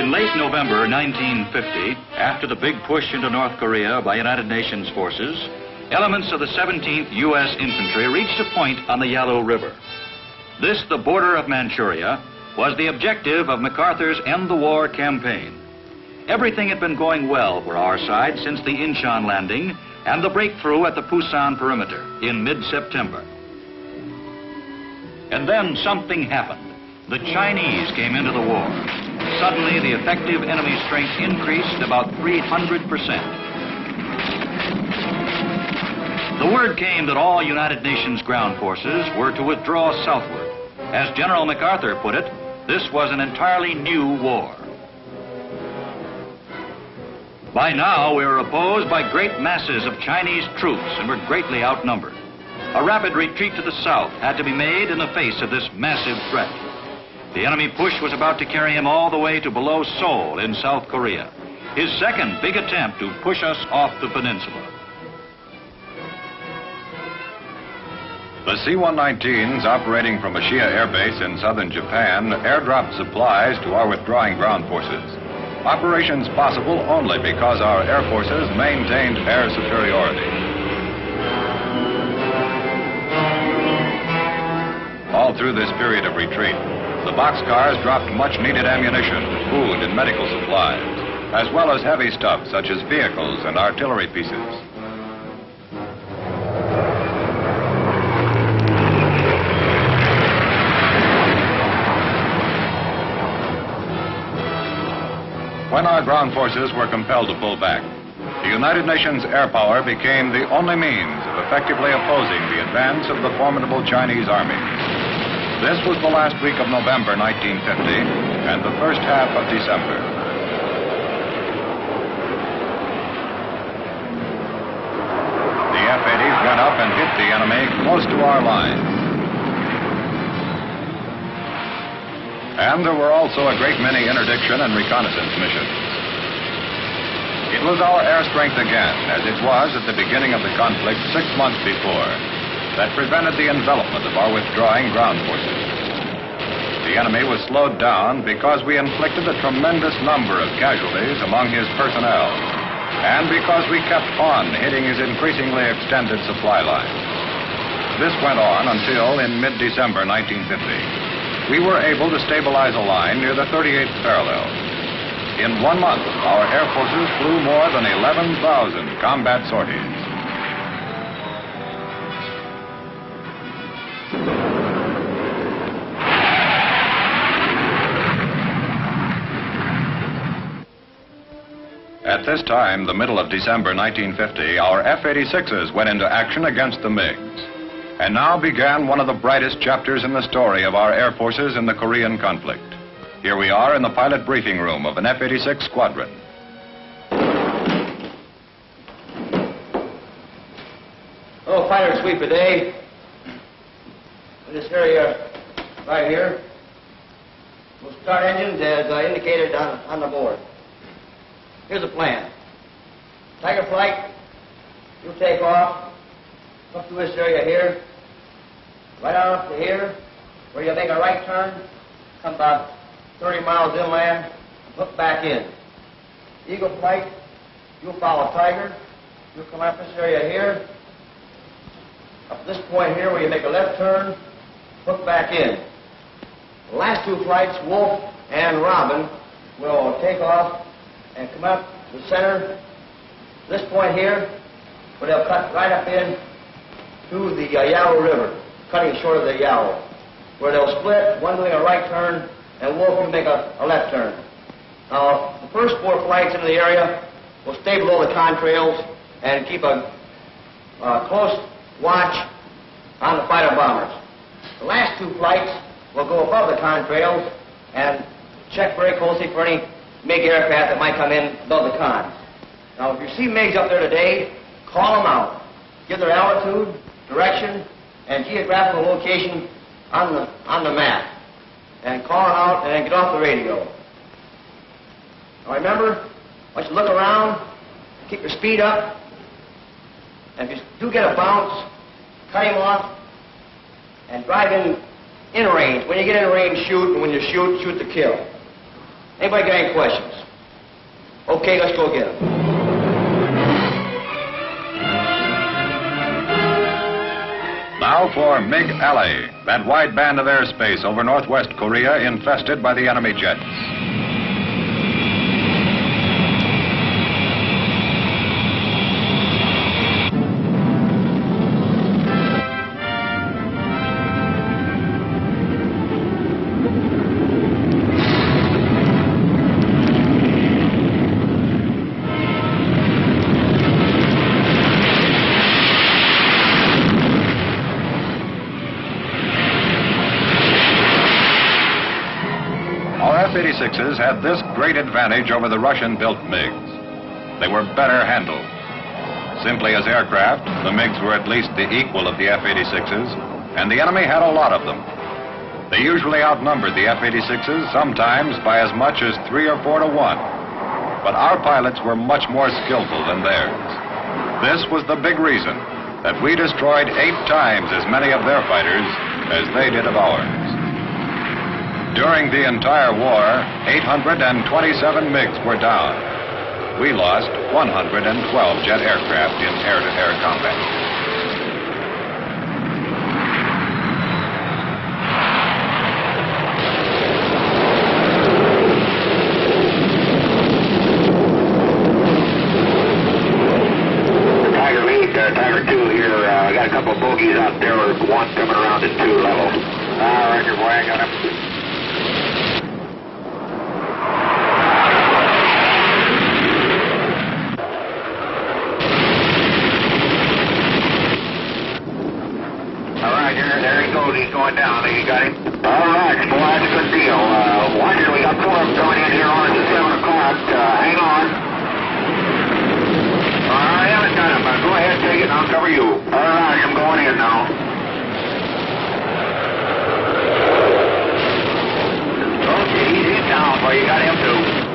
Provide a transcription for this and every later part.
In late November 1950, after the big push into North Korea by United Nations forces, elements of the 17th U.S. Infantry reached a point on the Yalu River. This, the border of Manchuria, was the objective of MacArthur's End the War campaign. Everything had been going well for our side since the Incheon landing and the breakthrough at the Pusan perimeter in mid-September. And then something happened. The Chinese came into the war. Suddenly, the effective enemy strength increased about 300%. The word came that all United Nations ground forces were to withdraw southward. As General MacArthur put it, this was an entirely new war. By now, we were opposed by great masses of Chinese troops and were greatly outnumbered. A rapid retreat to the south had to be made in the face of this massive threat. The enemy push was about to carry him all the way to below Seoul in South Korea, his second big attempt to push us off the peninsula. The C-119s operating from Ashia Air Base in southern Japan airdropped supplies to our withdrawing ground forces. Operations possible only because our air forces maintained air superiority. All through this period of retreat, the boxcars dropped much-needed ammunition, food, and medical supplies, as well as heavy stuff such as vehicles and artillery pieces. When our ground forces were compelled to pull back, the United Nations air power became the only means of effectively opposing the advance of the formidable Chinese army. This was the last week of November 1950 and the first half of December. The F-80s went up and hit the enemy close to our lines. And there were also a great many interdiction and reconnaissance missions. It was our air strength again, as it was at the beginning of the conflict 6 months before, that prevented the envelopment of our withdrawing ground forces. The enemy was slowed down because we inflicted a tremendous number of casualties among his personnel, and because we kept on hitting his increasingly extended supply lines. This went on until in mid-December 1950. We were able to stabilize a line near the 38th parallel. In 1 month, our air forces flew more than 11,000 combat sorties. At this time, the middle of December 1950, our F-86s went into action against the MiGs. And now began one of the brightest chapters in the story of our air forces in the Korean conflict. Here we are in the pilot briefing room of an F-86 squadron. Oh, fighter sweeper day. In this area right here, we'll start engines as indicated on the board. Here's the plan. Tiger flight, you'll take off up to this area here, right on up to here, where you make a right turn, come about 30 miles inland, hook back in. Eagle flight, you'll follow Tiger, you'll come up this area here, up this point here where you make a left turn, hook back in. The last two flights, Wolf and Robin, will take off and come up to the center, this point here, where they'll cut right up in to the Yalu River, cutting short of the Yalu, where they'll split, one doing a right turn, and Wolf will make a left turn. Now, the first 4 flights into the area will stay below the contrails and keep a close watch on the fighter bombers. The last 2 flights will go above the contrails and check very closely for any MiG aircraft that might come in above the cons. Now, if you see MiGs up there today, call them out. Give their altitude, direction, and geographical location on the map. And call it out and then get off the radio. Now remember, once you look around, keep your speed up. And if you do get a bounce, cut him off and drive in range. When you get in range, shoot, and when you shoot, shoot to kill. Anybody got any questions? Okay, let's go get them. Now for MiG Alley, that wide band of airspace over northwest Korea infested by the enemy jets. F-86s had this great advantage over the Russian-built MiGs. They were better handled. Simply as aircraft, the MiGs were at least the equal of the F-86s, and the enemy had a lot of them. They usually outnumbered the F-86s, sometimes by as much as 3 or 4 to 1. But our pilots were much more skillful than theirs. This was the big reason that we destroyed 8 times as many of their fighters as they did of ours. During the entire war, 827 MiGs were down. We lost 112 jet aircraft in air-to-air combat. Tiger 2 here. I got a couple of bogeys out there. One coming around at 2 level. Roger, boy, I got him. There he goes. He's going down. You got him? All right, boy, that's a good deal. Watch it. We got 4 of them coming in here on us at 7 o'clock. Hang on. I haven't got him. Go ahead, take it, and I'll cover you. All right, I'm going in now. Okay, he's down, boy. You got him, too.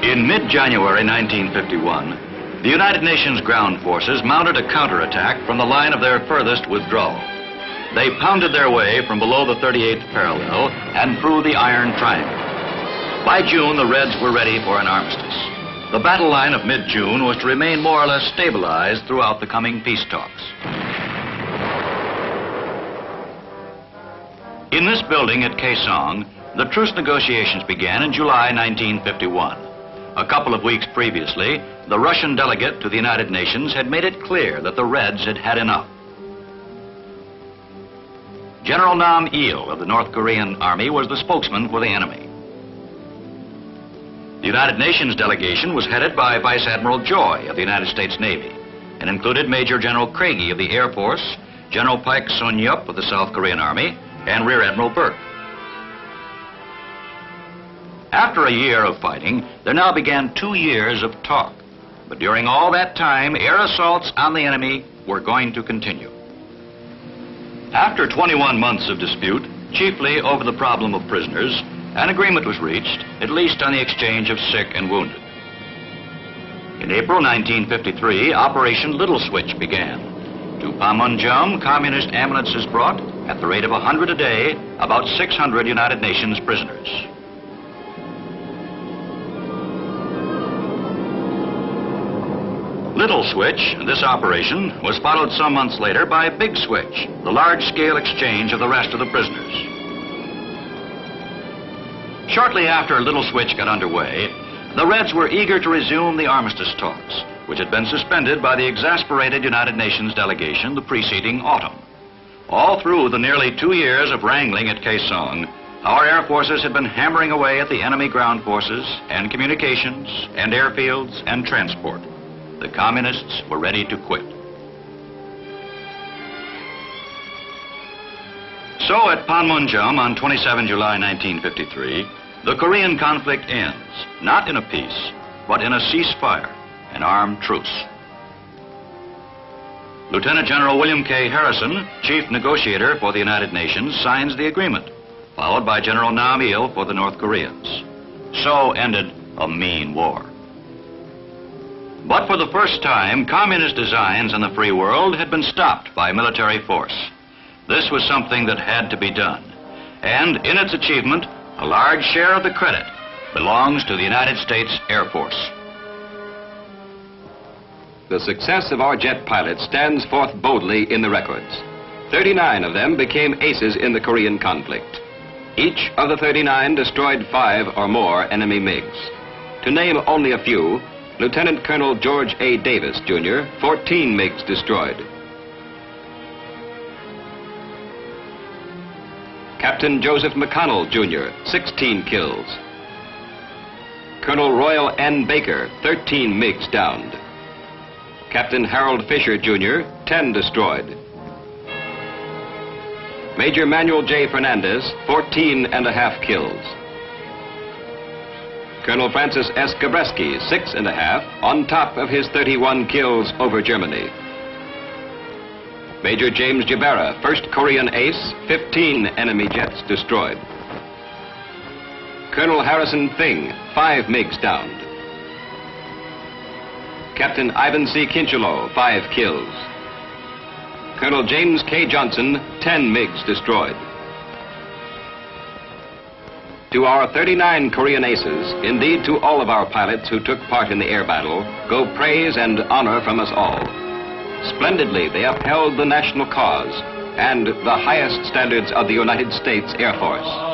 In mid-January 1951, the United Nations ground forces mounted a counterattack from the line of their furthest withdrawal. They pounded their way from below the 38th parallel and through the Iron Triangle. By June, the Reds were ready for an armistice. The battle line of mid-June was to remain more or less stabilized throughout the coming peace talks. In this building at Kaesong, the truce negotiations began in July 1951. A couple of weeks previously, the Russian delegate to the United Nations had made it clear that the Reds had had enough. General Nam Il of the North Korean Army was the spokesman for the enemy. The United Nations delegation was headed by Vice Admiral Joy of the United States Navy and included Major General Craigie of the Air Force, General Paik Sun-yup of the South Korean Army, and Rear Admiral Burke. After a year of fighting, there now began 2 years of talk. But during all that time, air assaults on the enemy were going to continue. After 21 months of dispute, chiefly over the problem of prisoners, an agreement was reached, at least on the exchange of sick and wounded. In April 1953, Operation Little Switch began. To Panmunjom, communist ambulances brought, at the rate of 100 a day, about 600 United Nations prisoners. Little Switch, this operation, was followed some months later by Big Switch, the large-scale exchange of the rest of the prisoners. Shortly after Little Switch got underway, the Reds were eager to resume the armistice talks, which had been suspended by the exasperated United Nations delegation the preceding autumn. All through the nearly 2 years of wrangling at Kaesong, our air forces had been hammering away at the enemy ground forces and communications and airfields and transport. The communists were ready to quit. So at Panmunjom on 27 July 1953, the Korean conflict ends, not in a peace, but in a ceasefire, an armed truce. Lieutenant General William K. Harrison, chief negotiator for the United Nations, signs the agreement, followed by General Nam Il for the North Koreans. So ended a mean war. But for the first time, communist designs in the free world had been stopped by military force. This was something that had to be done. And in its achievement, a large share of the credit belongs to the United States Air Force. The success of our jet pilots stands forth boldly in the records. 39 of them became aces in the Korean conflict. Each of the 39 destroyed 5 or more enemy MiGs. To name only a few, Lieutenant Colonel George A. Davis, Jr., 14 MiGs destroyed. Captain Joseph McConnell, Jr., 16 kills. Colonel Royal N. Baker, 13 MiGs downed. Captain Harold Fisher, Jr., 10 destroyed. Major Manuel J. Fernandez, 14.5 kills. Colonel Francis S. Gabreski, 6.5, on top of his 31 kills over Germany. Major James Jabara, 1st Korean ace, 15 enemy jets destroyed. Colonel Harrison Thing, 5 MiGs downed. Captain Ivan C. Kinchelow, 5 kills. Colonel James K. Johnson, 10 MiGs destroyed. To our 39 Korean aces, indeed to all of our pilots who took part in the air battle, go praise and honor from us all. Splendidly, they upheld the national cause and the highest standards of the United States Air Force.